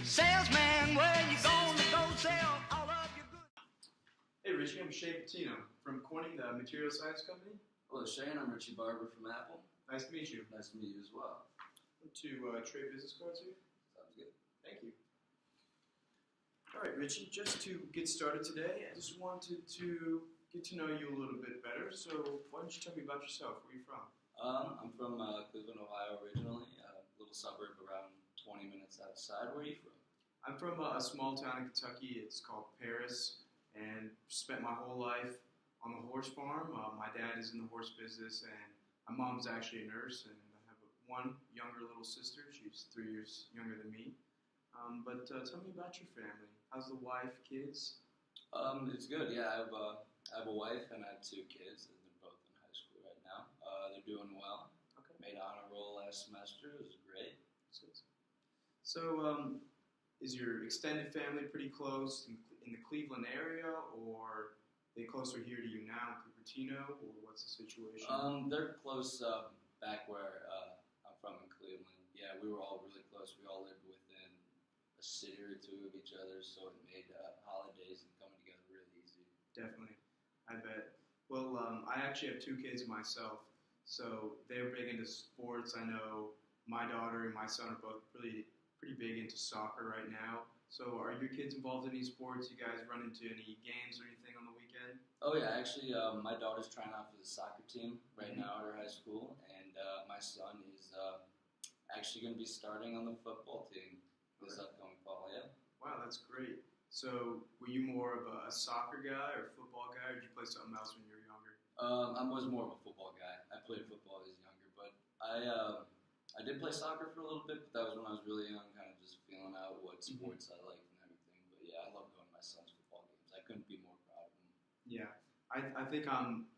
Salesman, where you gonna go sell all of your goods? Hey Richie, I'm Shane Patino from Corning, the material science company. Hello Shane, I'm Richie Barber from Apple. Nice to meet you. Nice to meet you as well. To trade business cards here. Sounds good. Thank you. All right, Richie, just to get started today, I just wanted to get to know you a little bit better. So why don't you tell me about yourself? Where are you from? I'm from Cleveland, Ohio originally, a little suburb around 20 minutes outside. Where are you from? I'm from a small town in Kentucky. It's called Paris, and spent my whole life on the horse farm. My dad is in the horse business, and my mom's actually a nurse, and I have one younger little sister. She's 3 years younger than me. But tell me about your family. How's the wife, kids? It's good. Yeah, I have a wife and I have 2 kids. They're both in high school right now. They're doing well. Okay. Made honor roll last semester. It was great. So, is your extended family pretty close in the Cleveland area, or are they closer here to you now in Cupertino, or what's the situation? They're close back where I'm from in Cleveland. Yeah, we were all really close. We all lived within a city or 2 of each other, so it made holidays and coming together really easy. Definitely, I bet. Well, I actually have 2 kids myself, so they're big into sports. I know my daughter and my son are both pretty big into soccer right now. So are your kids involved in any sports? You guys run into any games or anything on the weekend? Oh yeah, actually, my daughter's trying out for the soccer team right now at her high school, and my son is actually going to be starting on the football team this upcoming fall. Yeah. Wow, that's great. So were you more of a soccer guy or football guy, or did you play something else when you were younger? I was more of a football guy. I played football as younger, but I did play soccer for a little bit, but that was when I was really young, kind of just feeling out what sports I liked and everything. But yeah, I love going to my son's football games. I couldn't be more proud of him. Yeah, I think I'm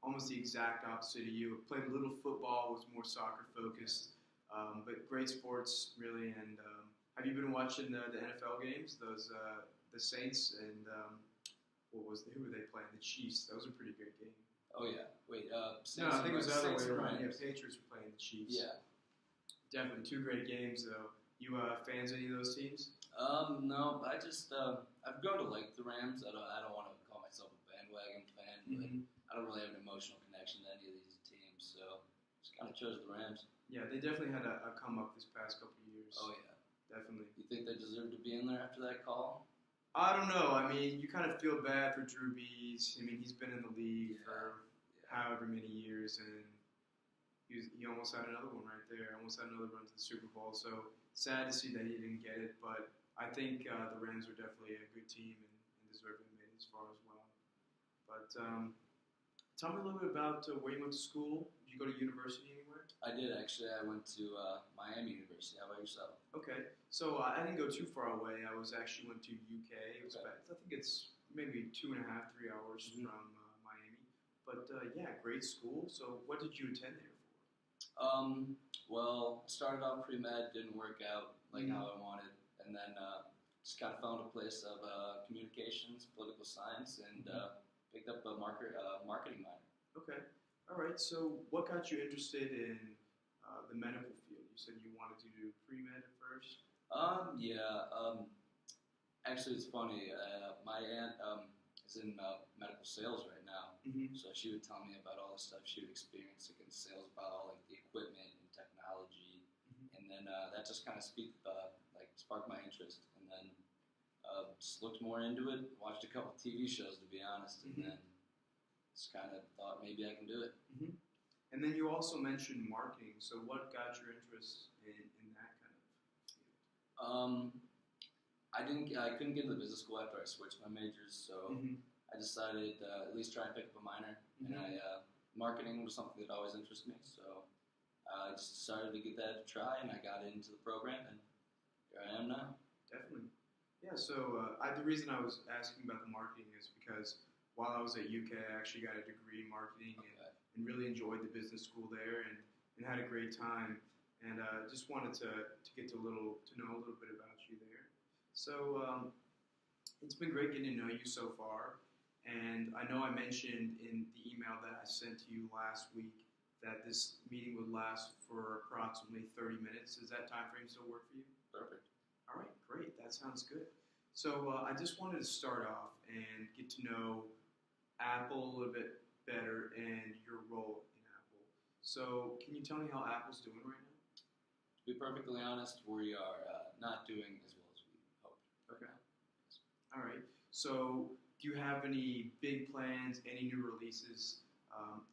almost the exact opposite of you. I played a little football, was more soccer focused, but great sports really. And have you been watching the NFL games? Those the Saints and who were they playing? The Chiefs. That was a pretty good game. Oh yeah, wait. No, I think it was the other way around. Yeah, Rams. Patriots were playing the Chiefs. Yeah. Definitely 2 great games though. You fans of any of those teams? No, I just I've grown to like the Rams. I don't want to call myself a bandwagon fan, but I don't really have an emotional connection to any of these teams, so just kind of chose the Rams. Yeah, they definitely had a come up this past couple of years. Oh yeah, definitely. You think they deserve to be in there after that call? I don't know. I mean, you kind of feel bad for Drew Brees. I mean, he's been in the league for however many years, and he almost had another one right there. Almost had another run to the Super Bowl. So sad to see that he didn't get it. But I think the Rams are definitely a good team and deserve to make it as far as well. But tell me a little bit about where you went to school. Did you go to university anywhere? I did actually. I went to Miami University. How about yourself? Okay. So I didn't go too far away. I went to UK. It was about, I think it's maybe 2.5, 3 hours from Miami. But yeah, great school. So what did you attend there for? Well, started off pre-med, didn't work out like how I wanted, and then just kind of found a place of communications, political science, and picked up a marketing minor. Okay, all right. So, what got you interested in the medical field? You said you wanted to do pre-med at first. Yeah. Actually, it's funny. My aunt is in medical sales right now. So she would tell me about all the stuff she would experience in sales, about all like the equipment and technology, and then that just kind of sparked my interest, and then just looked more into it, watched a couple TV shows to be honest, and then just kind of thought maybe I can do it. And then you also mentioned marketing. So what got your interest in that kind of field? I couldn't get into business school after I switched my majors, so I decided at least try and pick up a minor, and marketing was something that always interested me, so I just decided to give that a try, and I got into the program, and here I am now. Definitely. Yeah, so the reason I was asking about the marketing is because while I was at UK, I actually got a degree in marketing and really enjoyed the business school there and had a great time, and just wanted to get to know a little bit about you there. So it's been great getting to know you so far. And I know I mentioned in the email that I sent to you last week that this meeting would last for approximately 30 minutes. Does that time frame still work for you? Perfect. All right, great. that sounds good. So I just wanted to start off and get to know Apple a little bit better and your role in Apple. So can you tell me how Apple's doing right now? To be perfectly honest, we are not doing as well as we hoped. Okay. All right. So do you have any big plans, any new releases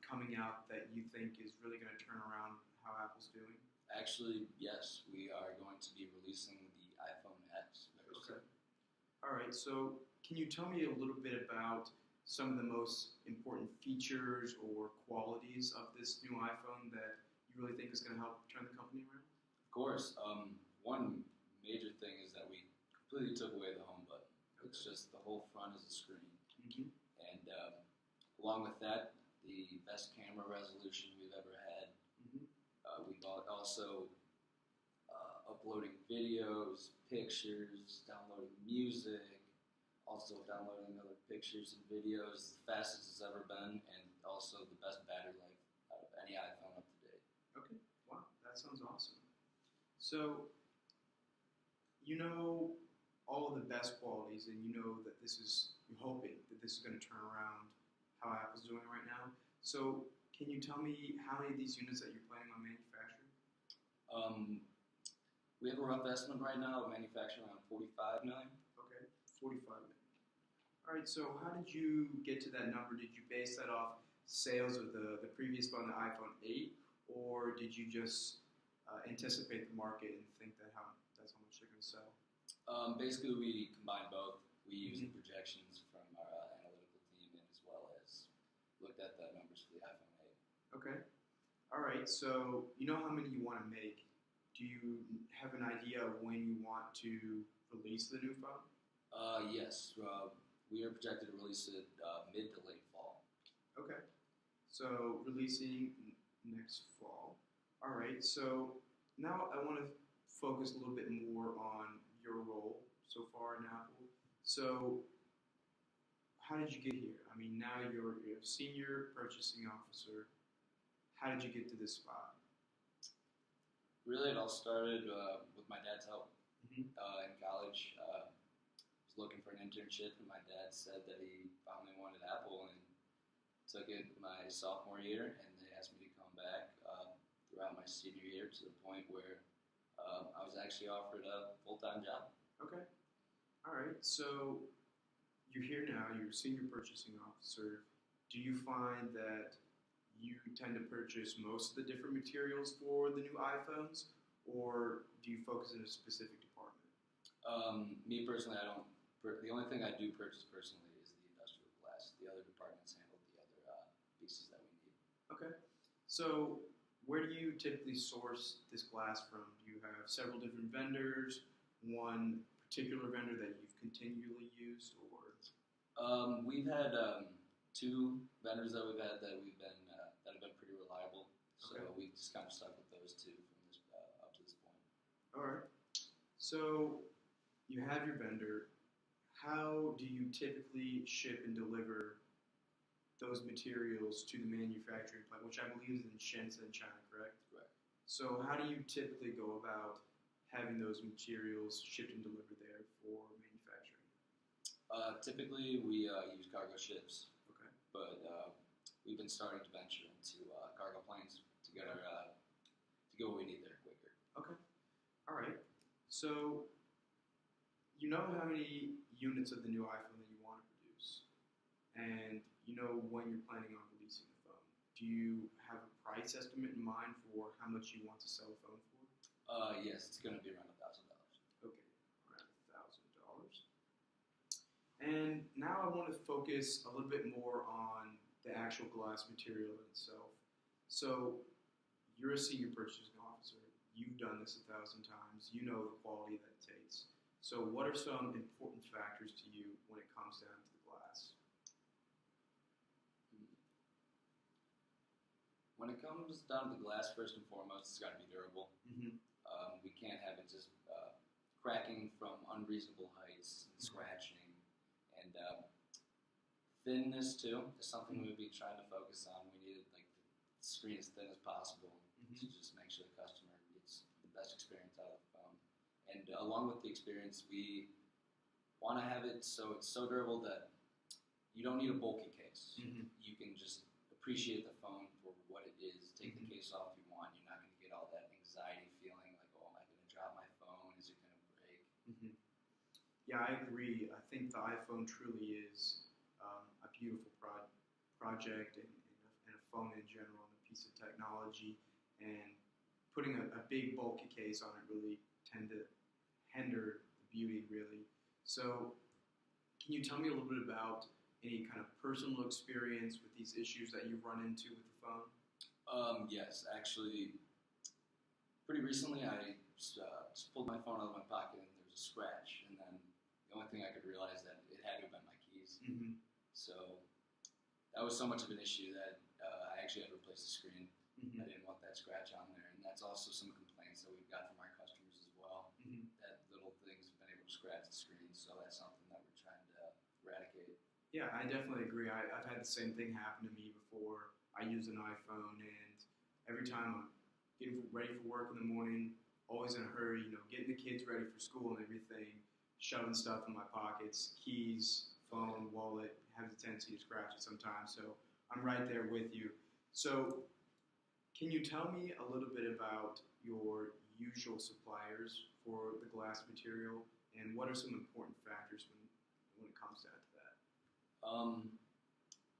coming out that you think is really going to turn around how Apple's doing? Actually, yes, we are going to be releasing the iPhone X very soon. All right. So can you tell me a little bit about some of the most important features or qualities of this new iPhone that you really think is going to help turn the company around? Of course, one major thing is that we completely took away the home button. It's just the whole front is a screen. Mm-hmm. And along with that, the best camera resolution we've ever had. Mm-hmm. We've also uploading videos, pictures, downloading music, also downloading other pictures and videos, the fastest it's ever been, and also the best battery life out of any iPhone up to date. Okay. Wow, that sounds awesome. So you know all of the best qualities, and you know that you're hoping that this is going to turn around how Apple's doing right now. So can you tell me how many of these units that you're planning on manufacturing? We have a rough estimate right now of manufacturing around 45 million. Okay, 45 million. All right, so how did you get to that number? Did you base that off sales of the previous phone, the iPhone 8, or did you just anticipate the market and think that's how much they're going to sell? Basically, we combined both. We used Mhm. projections from our analytical team and as well as looked at the numbers for the iPhone 8. Okay. All right, so you know how many you want to make. Do you have an idea of when you want to release the new phone? Yes, we are projected to release it mid to late fall. Okay. So releasing next fall. All right. So now I want to focus a little bit more on your role so far in Apple. So how did you get here? I mean, now you're a senior purchasing officer. How did you get to this spot? Really, it all started with my dad's help. Mhm. In college, I was looking for an internship, and my dad said that he finally wanted Apple, and took it my sophomore year, and they asked me to come back throughout my senior year to the point where I was actually offered a full-time job. Okay. All right. So you're here now. You're a senior purchasing officer. Do you find that you tend to purchase most of the different materials for the new iPhones, or do you focus in a specific department? Me personally, I don't. The only thing I do purchase personally is the industrial glass. The other departments handle the other pieces that we need. Okay. So where do you typically source this glass from? Do you have several different vendors, one particular vendor that you've continually used, or? We've had two vendors that we've had that have been pretty reliable. So Okay. we just kind of stuck with those two from this up to this point. All right. So you have your vendor. How do you typically ship and deliver those materials to the manufacturing plant, which I believe is in Shenzhen, China, correct? Correct. So how do you typically go about having those materials shipped and delivered there for manufacturing? Typically, we use cargo ships, Okay. but we've been starting to venture into cargo planes to get what we need there quicker. Okay. All right. So you know how many units of the new iPhone that you want to produce, and you know when you're planning on releasing the phone. Do you have a price estimate in mind for how much you want to sell the phone for? Yes, it's going to be around $1,000. Okay, around $1,000. And now I want to focus a little bit more on the actual glass material itself. So you're a senior purchasing officer. You've done this 1,000 times. You know the quality that it takes. So what are some important factors to you when it comes down to the glass? When it comes down to the glass, first and foremost, it's got to be durable. Mm-hmm. We can't have it just cracking from unreasonable heights and scratching. And thinness, too, is something we'd be trying to focus on. We needed like the screen as thin as possible to just make sure the customer gets the best experience out of the phone. And along with the experience, we want to have it so it's so durable that you don't need a bulky case. Mm-hmm. You can just appreciate the phone for what it is. Take Mm-hmm. the case off if you want. You're not going to get all that anxiety feeling like, oh, am I going to drop my phone? Is it going to break? Mm-hmm. Yeah, I agree. I think the iPhone truly is a beautiful project and a phone in general, and a piece of technology. And putting a big bulky case on it really tend to hinder the beauty, really. So, can you tell me a little bit about any kind of personal experience with these issues that you've run into with the phone? Yes, actually, pretty recently I just pulled my phone out of my pocket and there was a scratch, and then the only thing I could realize that it had to have been my keys. Mm-hmm. So that was so much of an issue that I actually had to replace the screen. Mm-hmm. I didn't want that scratch on there, and that's also some complaints that we've got from our customers as well. Mm-hmm. That little things have been able to scratch the screen, so that's something that we're trying to eradicate. Yeah, I definitely agree. I've had the same thing happen to me before. I use an iPhone, and every time I'm getting ready for work in the morning, always in a hurry, getting the kids ready for school and everything, shoving stuff in my pockets, keys, phone, wallet, has a tendency to scratch it sometimes. So I'm right there with you. So can you tell me a little bit about your usual suppliers for the glass material, and what are some important factors when it comes down to that?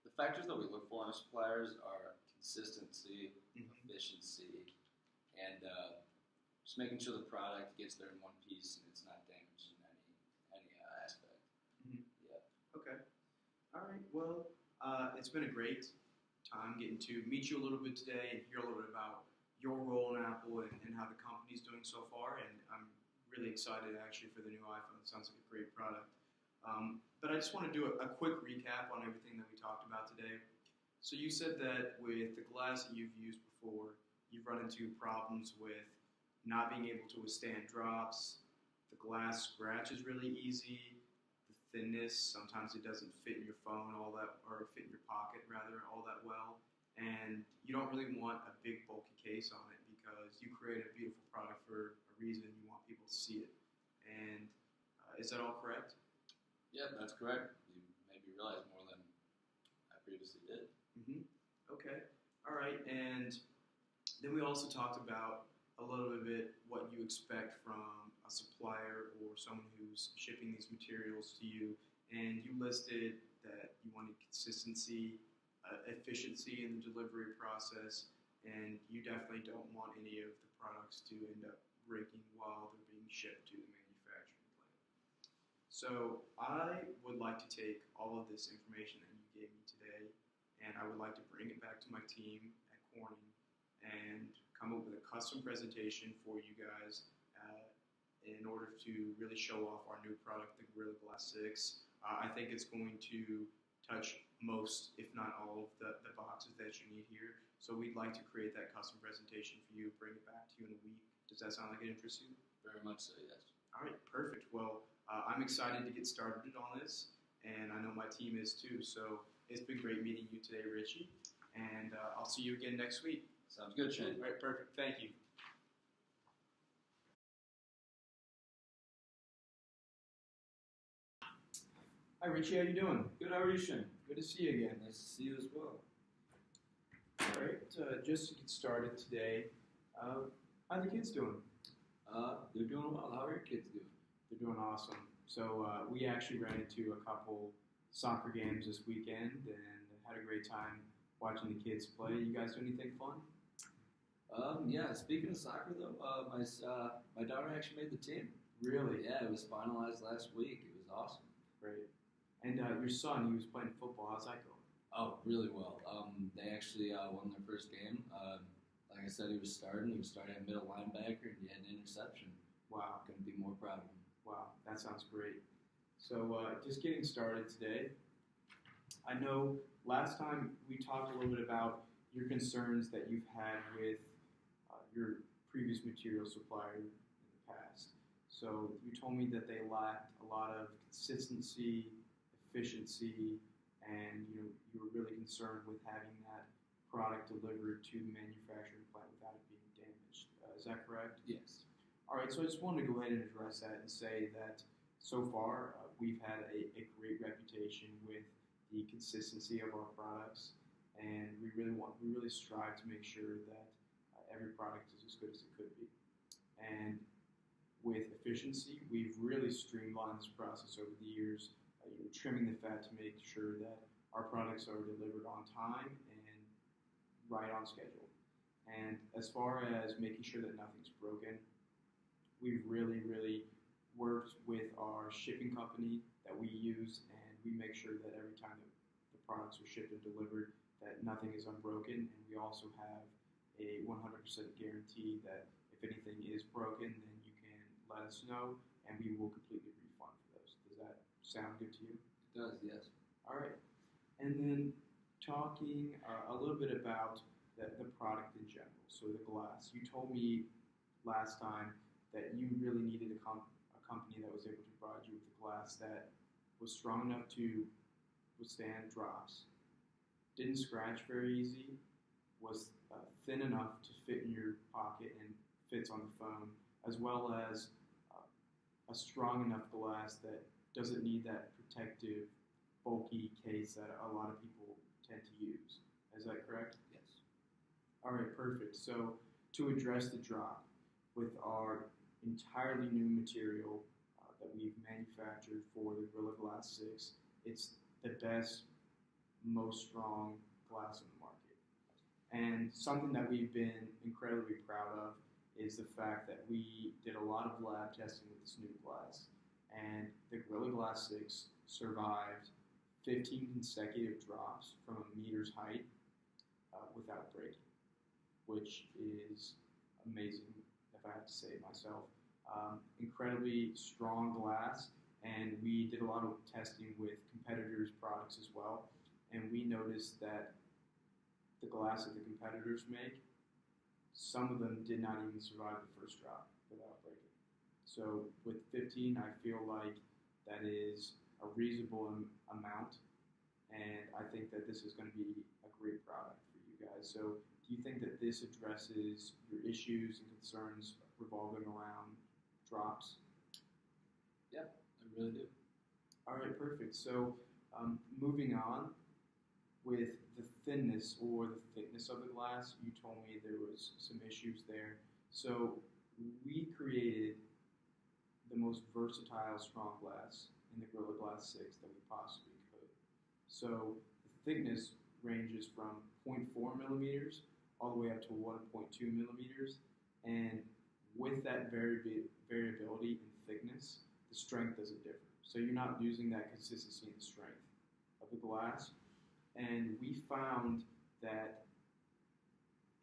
The factors that we look for in our suppliers are consistency, Mm-hmm. efficiency, and just making sure the product gets there in one piece and it's not damaged in any aspect. Mm-hmm. Yeah. Okay. All right. Well, it's been a great time getting to meet you a little bit today and hear a little bit about your role in Apple and how the company's doing so far. And I'm really excited actually for the new iPhone. It sounds like a great product. But I just want to do a quick recap on everything that we talked about today. So you said that with the glass that you've used before, you've run into problems with not being able to withstand drops. The glass scratches really easy. The thinness, sometimes it doesn't fit in your phone or fit in your pocket rather all that well. And you don't really want a big bulky case on it because you create a beautiful product for a reason. You want people to see it. And is that all correct? Yeah, that's correct. You made me realize more than I previously did. Mm-hmm. Okay. All right. And then we also talked about a little bit what you expect from a supplier or someone who's shipping these materials to you. And you listed that you wanted consistency, efficiency in the delivery process, and you definitely don't want any of the products to end up breaking while they're being shipped to the manufacturing plant. So I would like to take all of this information that you gave me today, and I would like to bring it back to my team at Corning and come up with a custom presentation for you guys in order to really show off our new product, the Gorilla Glass 6. I think it's going to touch most, if not all, of the boxes that you need here. So we'd like to create that custom presentation for you, bring it back to you in a week. Does that sound like it interests you? Very much so, yes. All right, perfect. Well, I'm excited to get started on this, and I know my team is too. So it's been great meeting you today, Richie, and I'll see you again next week. Sounds good, Shane. All right, perfect. Thank you. Hi, Richie. How you doing? Good, how are you, Shane? Good to see you again. Nice to see you as well. All right, just to get started today, how are the kids doing? They're doing well. How are your kids doing? They're doing awesome. So we actually ran into a couple soccer games this weekend and had a great time watching the kids play. You guys do anything fun? Yeah, speaking of soccer, though, my daughter actually made the team. Really? Yeah, it was finalized last week. It was awesome. Great. And your son, he was playing football. How's that going? Oh, really well. They actually won their first game. Like I said, he was starting. He was starting at middle linebacker, and he had an interception. Wow. Couldn't be more proud of him. Wow, that sounds great. So just getting started today. I know last time we talked a little bit about your concerns that you've had with your previous material supplier in the past. So you told me that they lacked a lot of consistency, efficiency, and you were really concerned with having that product delivered to the manufacturing plant without it being damaged. Is that correct? Yes. All right, so I just wanted to go ahead and address that and say that so far we've had a great reputation with the consistency of our products, and we really strive to make sure that every product is as good as it could be. And with efficiency, we've really streamlined this process over the years, trimming the fat to make sure that our products are delivered on time and right on schedule. And as far as making sure that nothing's broken, we've really worked with our shipping company that we use, and we make sure that every time that the products are shipped and delivered, that nothing is unbroken. And we also have a 100% guarantee that if anything is broken, then you can let us know, and we will completely refund for those. Does that sound good to you? It does, yes. All right. And then talking a little bit about the product in general, so the glass. You told me last time that you really needed a company that was able to provide you with a glass that was strong enough to withstand drops, didn't scratch very easy, was thin enough to fit in your pocket and fits on the phone, as well as a strong enough glass that doesn't need that protective, bulky case that a lot of people tend to use. Is that correct? Yes. All right, perfect. So to address the drop with our entirely new material that we've manufactured for the Gorilla Glass 6, it's the best, most strong glass on the market. And something that we've been incredibly proud of is the fact that we did a lot of lab testing with this new glass. And the Gorilla Glass 6 survived 15 consecutive drops from a meter's height without breaking, which is amazing, if I have to say it myself. Incredibly strong glass, and we did a lot of testing with competitors' products as well, and we noticed that the glass that the competitors make, some of them did not even survive the first drop without breaking. So with 15, I feel like that is a reasonable amount, and I think that this is going to be a great product for you guys. So do you think that this addresses your issues and concerns revolving around drops? Yep, I really do. All right, perfect. So moving on with the thinness or the thickness of the glass, you told me there was some issues there. So we created the most versatile strong glass in the Gorilla Glass 6 that we possibly could. So the thickness ranges from 0.4 millimeters all the way up to 1.2 millimeters, and with that variability in thickness, the strength doesn't differ. So you're not losing that consistency and strength of the glass. And we found that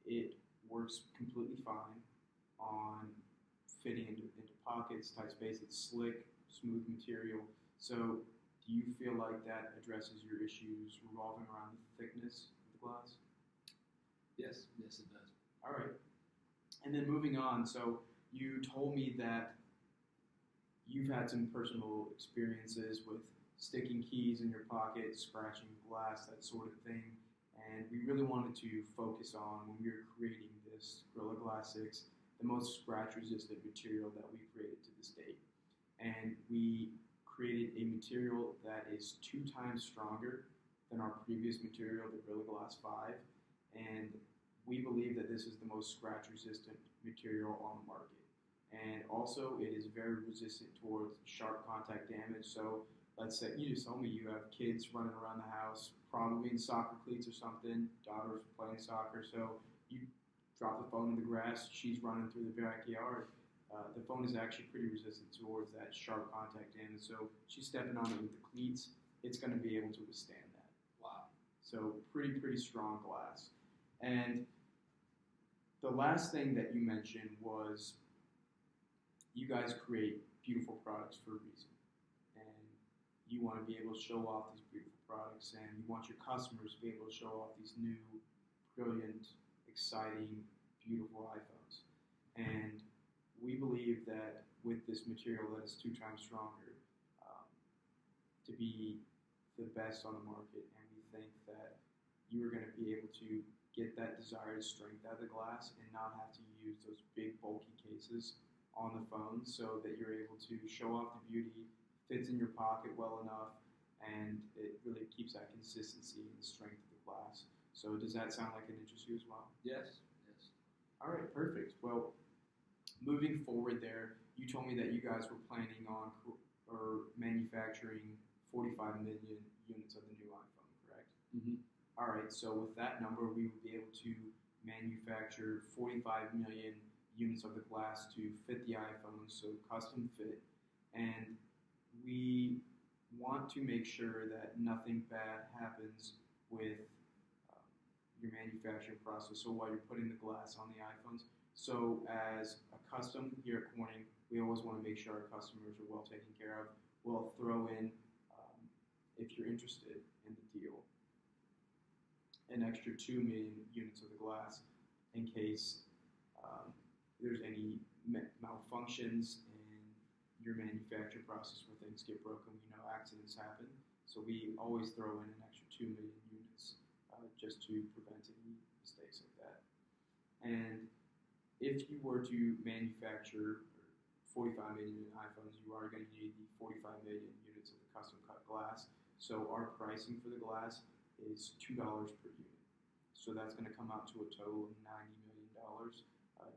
it works completely fine on fitting into pockets, tight space. It's slick, smooth material. So do you feel like that addresses your issues revolving around the thickness of the glass? Yes, yes it does. All right. And then moving on, so you told me that you've had some personal experiences with sticking keys in your pocket, scratching glass, that sort of thing. And we really wanted to focus on, when we were creating this Gorilla Glass 6, the most scratch-resistant material that we created to this date. And we created a material that is 2 times stronger than our previous material, the Gorilla Glass 5. And we believe that this is the most scratch-resistant material on the market. And also, it is very resistant towards sharp contact damage. So let's say you just told me you have kids running around the house, probably in soccer cleats or something, daughters playing soccer. So you drop the phone in the grass, she's running through the backyard. The phone is actually pretty resistant towards that sharp contact damage. So she's stepping on it with the cleats, it's going to be able to withstand that. Wow. So pretty strong glass. And the last thing that you mentioned was you guys create beautiful products for a reason. And you want to be able to show off these beautiful products, and you want your customers to be able to show off these new, brilliant, exciting, beautiful iPhones. And we believe that with this material that is 2 times stronger, to be the best on the market, and we think that you are going to be able to get that desired strength out of the glass and not have to use those big bulky cases on the phone so that you're able to show off the beauty, fits in your pocket well enough, and it really keeps that consistency and strength of the glass. So does that sound like it interests you as well? Yes. Yes. All right, perfect. Well, moving forward there, you told me that you guys were planning on manufacturing 45 million units of the new iPhone, correct? Mm-hmm. All right, so with that number, we will be able to manufacture 45 million units of the glass to fit the iPhone, so custom fit. And we want to make sure that nothing bad happens with your manufacturing process. So while you're putting the glass on the iPhones, so as a custom here at Corning, we always want to make sure our customers are well taken care of. We'll throw in, if you're interested in the deal, an extra 2 million units of the glass in case there's any malfunctions in your manufacturing process where things get broken. We know accidents happen, so we always throw in an extra 2 million units just to prevent any mistakes like that. And if you were to manufacture 45 million iPhones, you are going to need the 45 million units of the custom cut glass. So our pricing for the glass is $2 per unit. So that's going to come out to a total of $90 million.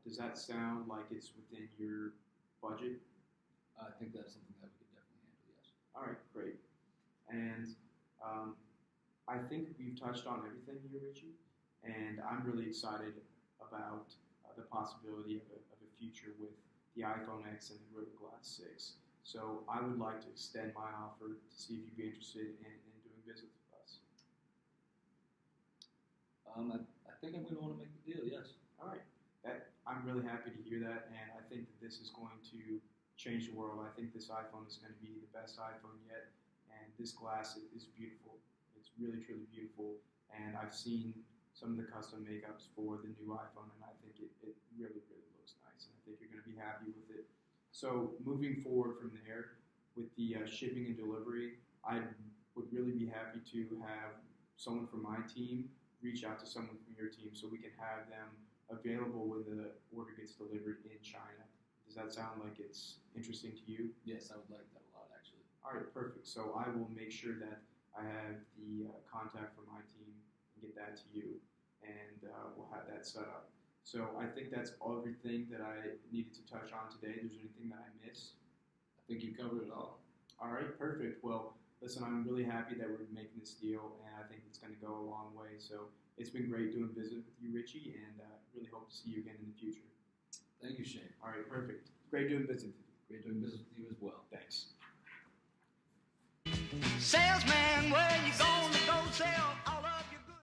Does that sound like it's within your budget? I think that's something that we could definitely handle. Yes. All right, great. And I think we've touched on everything here, Richie. And I'm really excited about the possibility of a future with the iPhone X and the Gorilla Glass 6. So I would like to extend my offer to see if you'd be interested in doing business with us. I think I'm going to want to make the deal. Yes. All right. I'm really happy to hear that, and I think that this is going to change the world. I think this iPhone is going to be the best iPhone yet, and this glass is beautiful. It's really, truly beautiful, and I've seen some of the custom makeups for the new iPhone, and I think it really, really looks nice, and I think you're going to be happy with it. So moving forward from there, with the shipping and delivery, I would really be happy to have someone from my team reach out to someone from your team so we can have them available when the order gets delivered in China. Does that sound like it's interesting to you? Yes, I would like that a lot, actually. All right, perfect. So I will make sure that I have the contact from my team and get that to you, and we'll have that set up. So I think that's everything that I needed to touch on today. Is there anything that I missed? I think you covered it all. All right, perfect. Well, listen, I'm really happy that we're making this deal, and I think it's going to go a long way. So it's been great doing business with you, Richie, and really hope to see you again in the future. Thank you, Shane. All right, perfect. Great doing business with you. Great doing business with you as well. Thanks. Salesman.